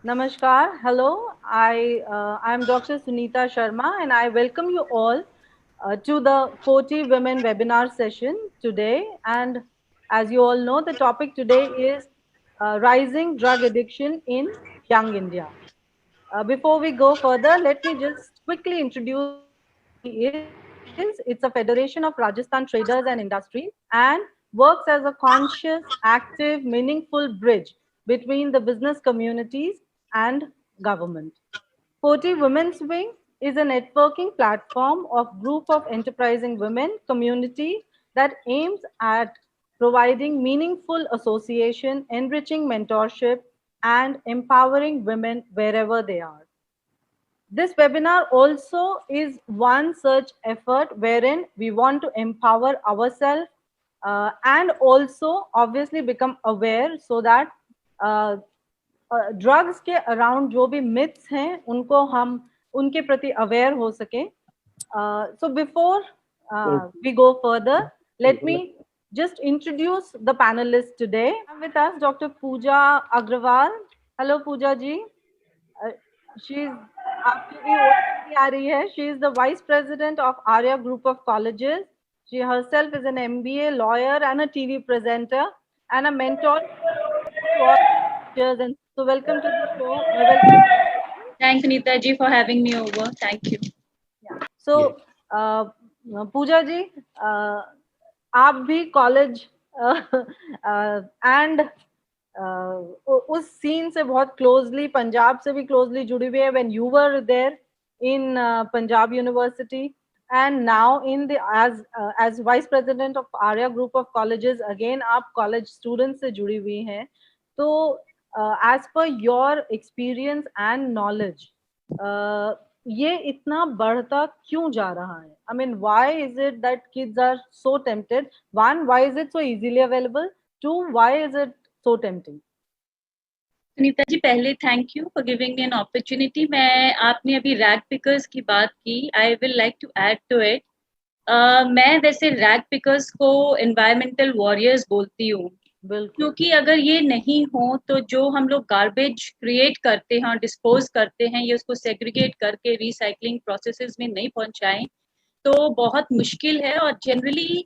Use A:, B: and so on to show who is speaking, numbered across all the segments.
A: Namaskar. Hello. I'm Dr. Sunita Sharma, and I welcome you all to the 40 Women webinar session today. And as you all know, the topic today is rising drug addiction in young India. Before we go further, let me just quickly introduce is. It's a federation of Rajasthan traders and industries and works as a conscious, active, meaningful bridge between the business communities and government. 40 Women's Wing is a networking platform of group of enterprising women community that aims at providing meaningful association, enriching mentorship, and empowering women wherever they are. This webinar also is one such effort wherein we want to empower ourselves and also obviously become aware so that drugs के around जो भी myths हैं उनको हम उनके प्रति aware हो सके. So before we go further, let me just introduce the panelists today. With us Dr. Pooja Agrawal. Hello Pooja ji. She's आपकी भी ओटी आ रही है. She is the Vice President of Arya Group of Colleges. She herself is an MBA lawyer and a TV presenter and a mentor to all teachers. And so welcome to the show. Welcome.
B: Thanks, Sunita ji, for having me over. Thank you.
A: Yeah. So, पूजा जी, आप भी college and उस scene से बहुत closely, Punjab से भी closely जुड़ी हुई है. When you were there in Punjab University and now in the as vice president of Arya group of colleges, again आप college students से जुड़ी हुई हैं. तो as per your experience and knowledge, ये इतना बढ़ता क्यों जा रहा है? I mean, why is it that kids are so tempted? One, why is it so easily available? Two, why is it so tempting?
B: Sunita ji, पहले thank you for giving me an opportunity. मैं आपने अभी रैग पिकर्स की बात की. I will like to add to it. मैं वैसे rag pickers को एनवायरमेंटल वॉरियर्स बोलती हूँ, क्योंकि अगर ये नहीं हो तो जो हम लोग गार्बेज क्रिएट करते हैं और डिस्पोज करते हैं, ये उसको सेग्रीगेट करके रिसाइकलिंग प्रोसेसेस में नहीं पहुंचाएं तो बहुत मुश्किल है. और जनरली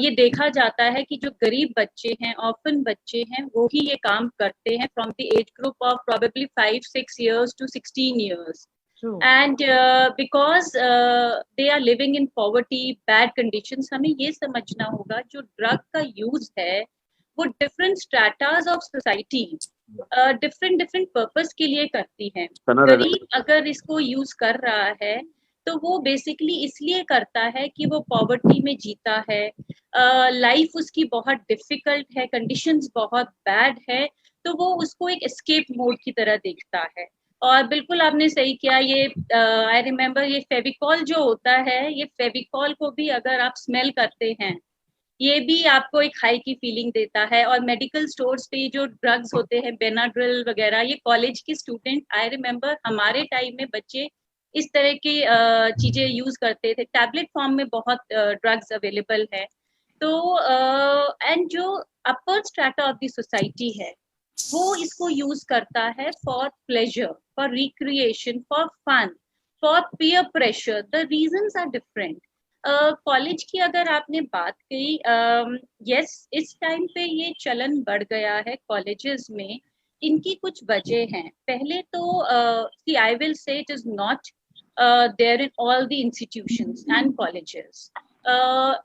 B: ये देखा जाता है कि जो गरीब बच्चे हैं, ऑर्फन बच्चे हैं, वो ही ये काम करते हैं from the age group of probably 5-6 years to 16 years. And because they are living in poverty, bad conditions, हमें ये समझना होगा जो ड्रग का यूज है वो different stratas of society different purpose के लिए करती है. गरीब अगर इसको यूज कर रहा है तो वो बेसिकली इसलिए करता है कि वो पॉवर्टी में जीता है, लाइफ उसकी बहुत डिफिकल्ट है, कंडीशंस बहुत बैड है, तो वो उसको एक एस्केप मोड की तरह देखता है. और बिल्कुल आपने सही किया. ये आई रिमेम्बर ये फेविकॉल जो होता है, ये फेविकॉल को भी अगर आप स्मेल करते हैं, ये भी आपको एक हाई की फीलिंग देता है. और मेडिकल स्टोर्स पे जो ड्रग्स होते हैं, बेनाड्रिल वगैरह, ये कॉलेज की स्टूडेंट, आई रिमेम्बर हमारे टाइम में बच्चे इस तरह की चीजें यूज करते थे. टैबलेट फॉर्म में बहुत ड्रग्स अवेलेबल है. तो एंड जो upper strata of the society है वो इसको यूज करता है for pleasure, for recreation, for fun, for peer pressure. The reasons are different. College की अगर आपने बात की, यस, इस टाइम पे ये चलन बढ़ गया है कॉलेजेस में. इनकी कुछ वजह हैं. पहले तो I will say it is not there in all the institutions and colleges.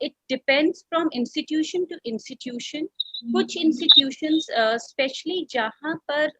B: It depends from institution to institution. कुछ institutions, especially जहाँ पर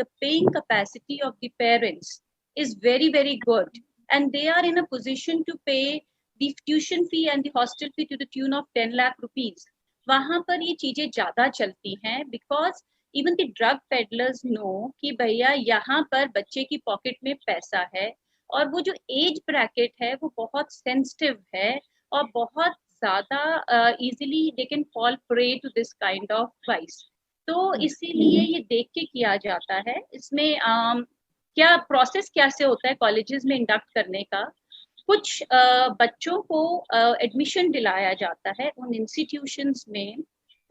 B: the paying capacity of the parents is very very good and they are in a position to pay the tuition fee and the hostel fee to the tune of 10 lakh rupees. वहाँ पर ये चीजें ज्यादा चलती हैं because even the drug peddlers know कि भैया यहाँ पर बच्चे की पॉकेट में पैसा है और वो जो एज ब्रैकेट है वो बहुत सेंसिटिव है और बहुत ज्यादा easily they can fall prey to this kind of vice. तो इसीलिए ये देख के किया जाता है. इसमें क्या प्रोसेस कैसे होता है कॉलेजेस में इंडक्ट करने का. कुछ बच्चों को एडमिशन दिलाया जाता है उन इंस्टीट्यूशंस में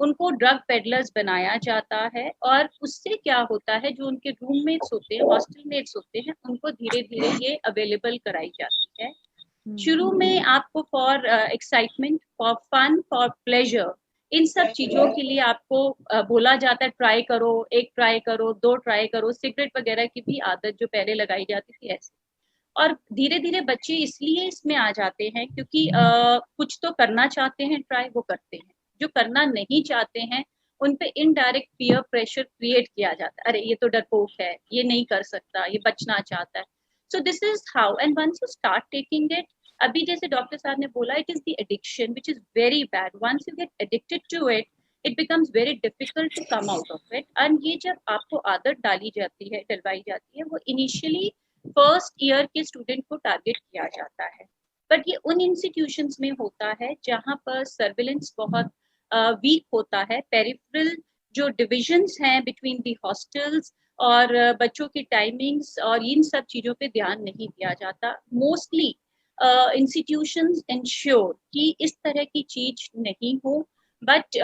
B: उनको ड्रग पेडलर्स बनाया जाता है, और उससे क्या होता है, जो उनके रूममेट्स होते हैं, हॉस्टलमेट्स होते हैं, उनको धीरे धीरे ये अवेलेबल कराई जाती है। शुरू में आपको for excitement, for fun, for pleasure, इन सब चीजों के लिए आपको बोला जाता है ट्राई करो, एक ट्राई करो, दो ट्राई करो, सिगरेट वगैरह की भी आदत जो पहले लगाई जाती थी ऐसे। और धीरे धीरे बच्चे इसलिए इसमें आ जाते हैं क्योंकि कुछ तो करना चाहते हैं, ट्राई वो करते हैं, जो करना नहीं चाहते हैं उन पे इनडायरेक्ट पीयर प्रेशर क्रिएट किया जाता है, अरे ये तो डरपोक है, ये नहीं कर सकता, ये बचना चाहता है। So this is how, and once you start taking it, अभी जैसे डॉक्टर साहब ने बोला, it is the addiction which is very bad. Once you get addicted to it, it becomes very difficult to come out of it. And ये जब आपको आदत डाली जाती है, डलवाई जाती है, वो इनिशियली फर्स्ट ईयर के स्टूडेंट को टारगेट किया जाता है। बट ये उन इंस्टीट्यूशंस में होता है जहाँ पर सर्विलेंस बहुत वीक होता है, पेरिफेरल जो डिविजन्स हैं बिटवीन दी हॉस्टल्स और बच्चों की टाइमिंग्स और इन सब चीजों पे ध्यान नहीं दिया जाता। मोस्टली इंस्टीट्यूशंस इंश्योर कि इस तरह की चीज नहीं हो, बट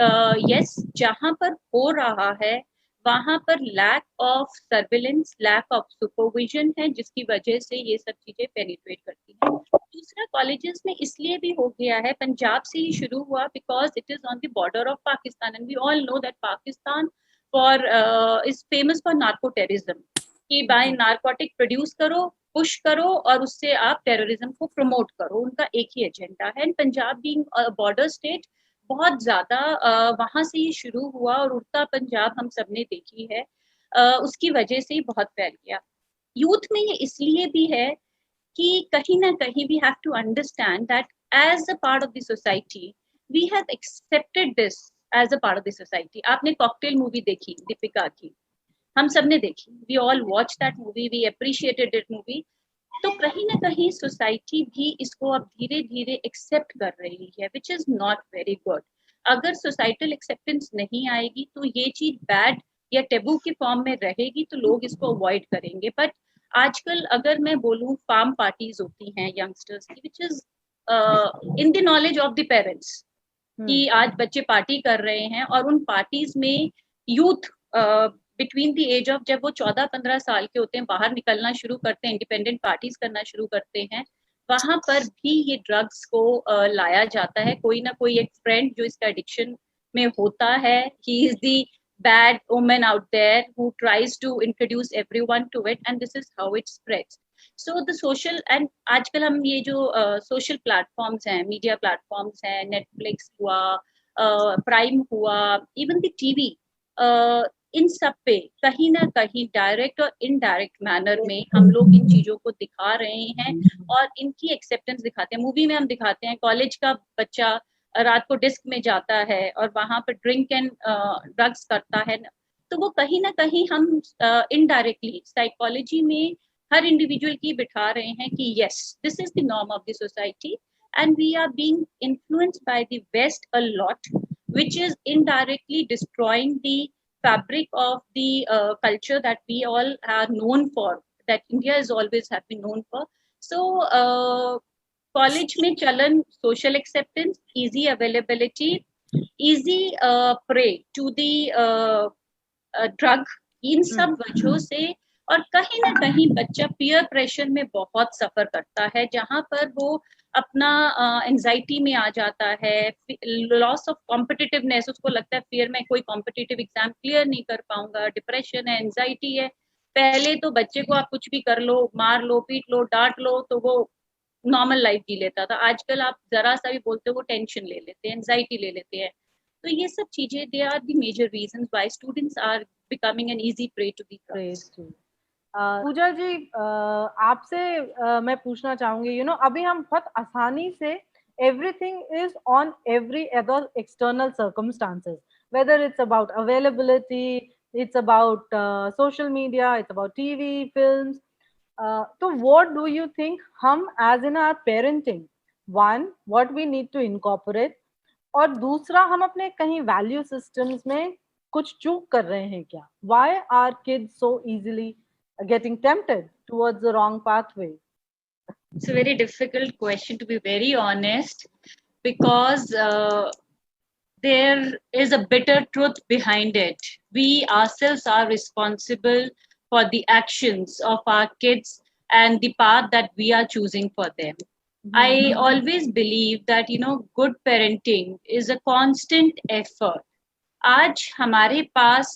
B: यस जहाँ पर हो रहा है वहां पर lack of surveillance, lack of supervision है, जिसकी वजह से ये सब चीजें पेनिट्रेट करती हैं। दूसरा, कॉलेजेस में इसलिए भी हो गया है, पंजाब से ही शुरू हुआ, because it is on the border of Pakistan, and we all know that Pakistan for is famous for narco terrorism, कि बाय नारकोटिक प्रोड्यूस करो, पुश करो, और उससे आप टेररिज्म को प्रमोट करो, उनका एक ही एजेंडा है। And Punjab being border state, बहुत ज्यादा वहां से ये शुरू हुआ, और उड़ता पंजाब हम सबने देखी है, उसकी वजह से ही बहुत फैल गया। यूथ में ये इसलिए भी है कि कहीं ना कहीं we have to understand that as a part of the society we have accepted this as a part of the society. आपने कॉकटेल मूवी देखी दीपिका की, हम सब ने देखी, we all watch that movie, we appreciated that movie. तो कहीं ना कहीं सोसाइटी भी इसको अब धीरे धीरे एक्सेप्ट कर रही है, which is not very good. अगर सोसाइटल एक्सेप्टेंस नहीं आएगी तो ये चीज बैड या टेबू के फॉर्म में रहेगी, तो लोग इसको अवॉइड करेंगे। बट आजकल अगर मैं बोलूं, फार्म पार्टीज होती हैं यंगस्टर्स की, which is in the knowledge of the parents, कि आज बच्चे पार्टी कर रहे हैं, और उन पार्टीज में youth between the age of, जब वो 14-15 साल के होते हैं, बाहर निकलना शुरू करते हैं, इंडिपेंडेंट पार्टीज करना शुरू करते हैं, वहां पर भी ये ड्रग्स को लाया जाता है। कोई ना कोई एक फ्रेंड जो इसका एडिक्शन में होता है, he is the bad woman out there who tries to introduce everyone to it, and this is how it spreads. So the social, and आजकल हम ये जो social platforms हैं, media platforms हैं, Netflix हुआ, प्राइम हुआ, even the TV, इन सब पे कहीं ना कहीं डायरेक्ट और इनडायरेक्ट मैनर में हम लोग इन चीजों को दिखा रहे हैं और इनकी एक्सेप्टेंस दिखाते हैं। मूवी में हम दिखाते हैं कॉलेज का बच्चा रात को डिस्क में जाता है और वहां पर ड्रिंक एंड ड्रग्स करता है, तो वो कहीं ना कहीं हम इनडायरेक्टली साइकोलॉजी में हर इंडिविजुअल की बिठा रहे हैं कि yes, this is the norm of the society, and we are being influenced by the West a lot, which is indirectly destroying the fabric of the culture that we all are known for, that India is always have been known for. So college में चलन, social acceptance, easy availability, easy prey to the drug, इन सब वजहों से, और कहीं ना कहीं बच्चा पीयर प्रेशर में बहुत सफर करता है, जहां पर वो अपना एंजाइटी में आ जाता है, लॉस ऑफ कॉम्पिटिटिवनेस, उसको लगता है फियर में कोई कॉम्पिटिटिव एग्जाम क्लियर नहीं कर पाऊंगा, डिप्रेशन है, एंजाइटी है। पहले तो बच्चे को आप कुछ भी कर लो, मार लो, पीट लो, डांट लो, तो वो नॉर्मल लाइफ जी लेता था। आजकल आप जरा सा भी बोलते हो वो टेंशन ले लेते हैं, एंजाइटी ले लेते हैं। तो ये सब चीजें, they are the major reasons why students are becoming an easy prey to the drugs.
A: Pooja ji, आपसे मैं पूछना चाहूंगी, अभी हम बहुत आसानी से everything is on every other external circumstances, whether it's about availability, it's about social media, it's about TV, films. So what do you think हम as in our parenting, one, what we need to incorporate, और दूसरा हम अपने कहीं value systems में कुछ चूक कर रहे हैं क्या? Why are kids so easily getting tempted towards the wrong pathway?
B: It's a very difficult question, to be very honest, because there is a bitter truth behind it. We ourselves are responsible for the actions of our kids and the path that we are choosing for them. I always believe that, good parenting is a constant effort. आज हमारे पास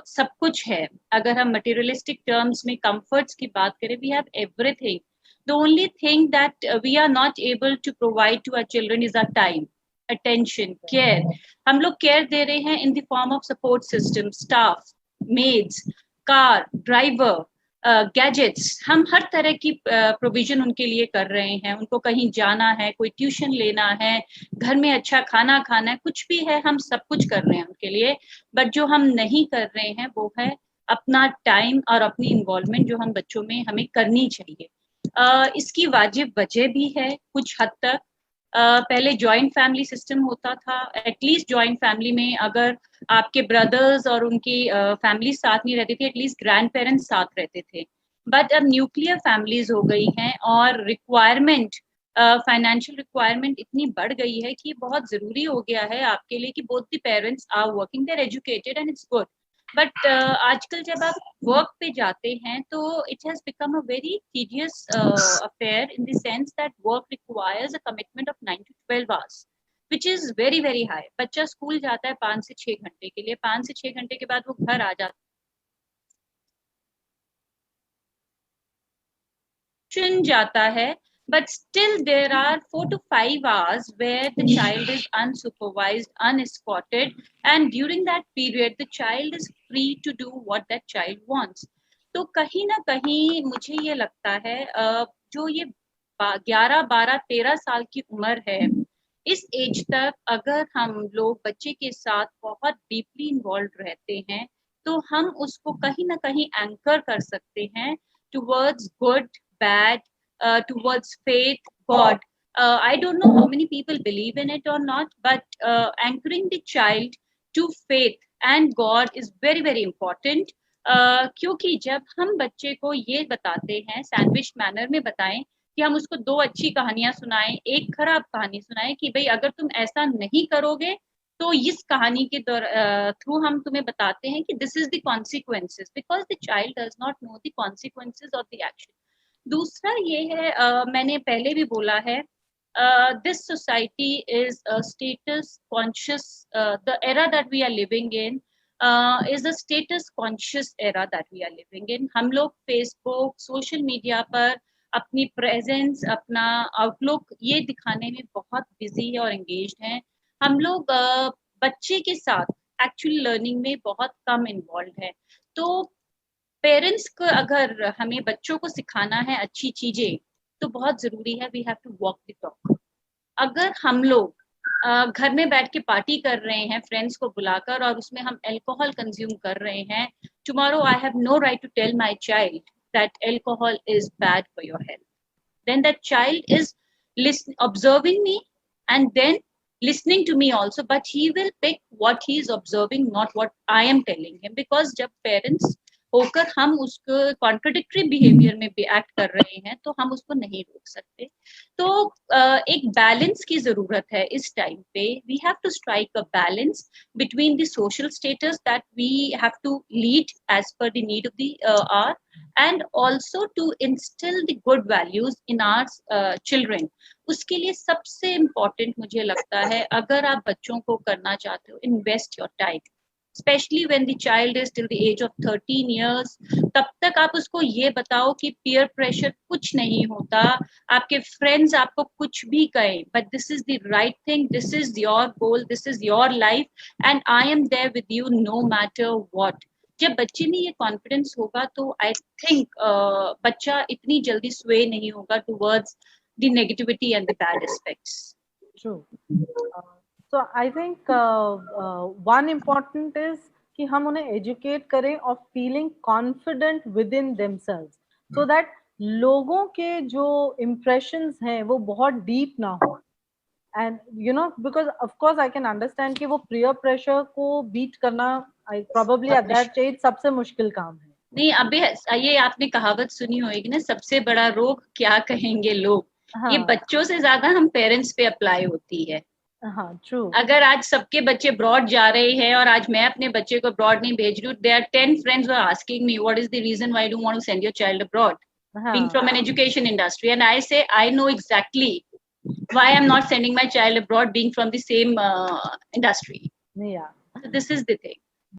B: सब कुछ है. अगर हम materialistic terms में comforts की बात करें, we have everything. The only thing that we are not able to provide to our children is our time, attention, care. हम लोग केयर दे रहे हैं in the form of support system, staff, maids, car driver, gadgets. हम हर तरह की provision उनके लिए कर रहे हैं. उनको कहीं जाना है, कोई ट्यूशन लेना है, घर में अच्छा खाना खाना है, कुछ भी है, हम सब कुछ कर रहे हैं उनके लिए. बट जो हम नहीं कर रहे हैं वो है अपना टाइम और अपनी इन्वॉल्वमेंट, जो हम बच्चों में हमें करनी चाहिए. इसकी वाजिब वजह भी है कुछ हद तक. पहले जॉइंट फैमिली सिस्टम होता था. एटलीस्ट जॉइंट फैमिली में अगर आपके ब्रदर्स और उनकी फैमिली साथ नहीं रहती थी, एटलीस्ट ग्रैंड पेरेंट्स साथ रहते थे. बट अब न्यूक्लियर फैमिलीज हो गई हैं और रिक्वायरमेंट, फाइनेंशियल रिक्वायरमेंट इतनी बढ़ गई है कि बहुत जरूरी हो गया है आपके लिए कि both the parents are working, they are educated and it's good. But आजकल जब आप वर्क पे जाते हैं तो it has become a very tedious affair in the sense that work requires a commitment of 9 to 12 hours, which is very very high. बच्चा school जाता है 5 से 6 घंटे के लिए, 5 से 6 घंटे के बाद वो घर आ जाता है, जाता है. But still there are 4 to 5 hours where the child is unsupervised, unescorted, and during that period the child is free to do what that child wants. तो कहीं ना कहीं मुझे ये लगता है जो ये 11, 12, 13 साल की उम्र है, इस एज तक अगर हम लोग बच्चे के साथ बहुत डीपली इन्वॉल्व रहते हैं तो हम उसको कहीं ना कहीं एंकर कर सकते हैं towards good, bad, towards faith, God. I don't know how many people believe in it or not, but anchoring the child to faith and God is very very important. क्योंकि जब हम बच्चे को ये बताते हैं, सैंडविच मैनर में बताएं कि हम उसको 2 अच्छी कहानियां सुनाएं, एक खराब कहानी सुनाएं कि भाई अगर तुम ऐसा नहीं करोगे तो इस कहानी के थ्रू हम तुम्हें बताते हैं कि this is the consequences, because the child does not know the consequences of the action. दूसरा ये है, मैंने पहले भी बोला है, this society is status conscious. The era that we are living in is a status conscious era that we are living in. हम लोग फेसबुक, सोशल मीडिया पर अपनी प्रेजेंस, अपना आउटलुक ये दिखाने में बहुत बिजी है और एंगेज्ड हैं. हम लोग बच्चे के साथ एक्चुअली लर्निंग में बहुत कम इन्वॉल्व है. तो पेरेंट्स को अगर हमें बच्चों को सिखाना है अच्छी चीजें तो बहुत जरूरी है, we have to walk the talk. अगर हम लोग घर में बैठ के पार्टी कर रहे हैं फ्रेंड्स को बुलाकर और उसमें हम अल्कोहल कंज्यूम कर रहे हैं, tomorrow I have no right to tell my child that alcohol is bad for your health. Then that child is observing me and then listening to me also, but he will pick what he is observing, not what I am telling him, because जब parents होकर हम उसको contradictory behaviour में भी act कर रहे हैं तो हम उसको नहीं रोक सकते. तो एक बैलेंस की जरूरत है इस टाइम पे. We have to strike a balance between the social status that we have to lead as per the need of the hour, and also to instil the good values in our children. उसके लिए सबसे important मुझे लगता है, अगर आप बच्चों को करना चाहते हो, invest your time, especially when the child is till the age of 13 years. तब तक आप उसको ये बताओ कि peer pressure कुछ नहीं होता, आपके friends आपको कुछ भी कहें, but this is the right thing, this is your goal, this is your life and I am there with you no matter what. जब बच्चे में ये कॉन्फिडेंस होगा तो आई थिंक बच्चा इतनी जल्दी स्वे नहीं होगा towards the negativity and the bad aspects.
A: True. So I think one important is कि हम उन्हें educate करें of feeling confident within themselves, so that लोगों के जो impressions हैं वो बहुत deep ना हो. And you know, because of course I can understand कि वो peer pressure को beat करना probably at that age सबसे मुश्किल काम है.
B: नहीं, अभी ये आपने कहावत सुनी होगी ना, सबसे बड़ा रोग क्या कहेंगे लोग. हाँ. ये बच्चों से ज्यादा हम पेरेंट्स पे अप्लाई होती है.
A: हाँ, true.
B: अगर आज सबके बच्चे ब्रॉड जा रहे हैं और आज मैं अपने बच्चे को ब्रॉड नहीं भेज रही हूँ, there are 10 friends who are asking me what is the reason why you don't want to send your child abroad, being
A: हाँ,
B: from an education industry, and I say I know exactly why I'm not sending my child abroad, being from the same industry.
A: yeah.
B: So this is the thing.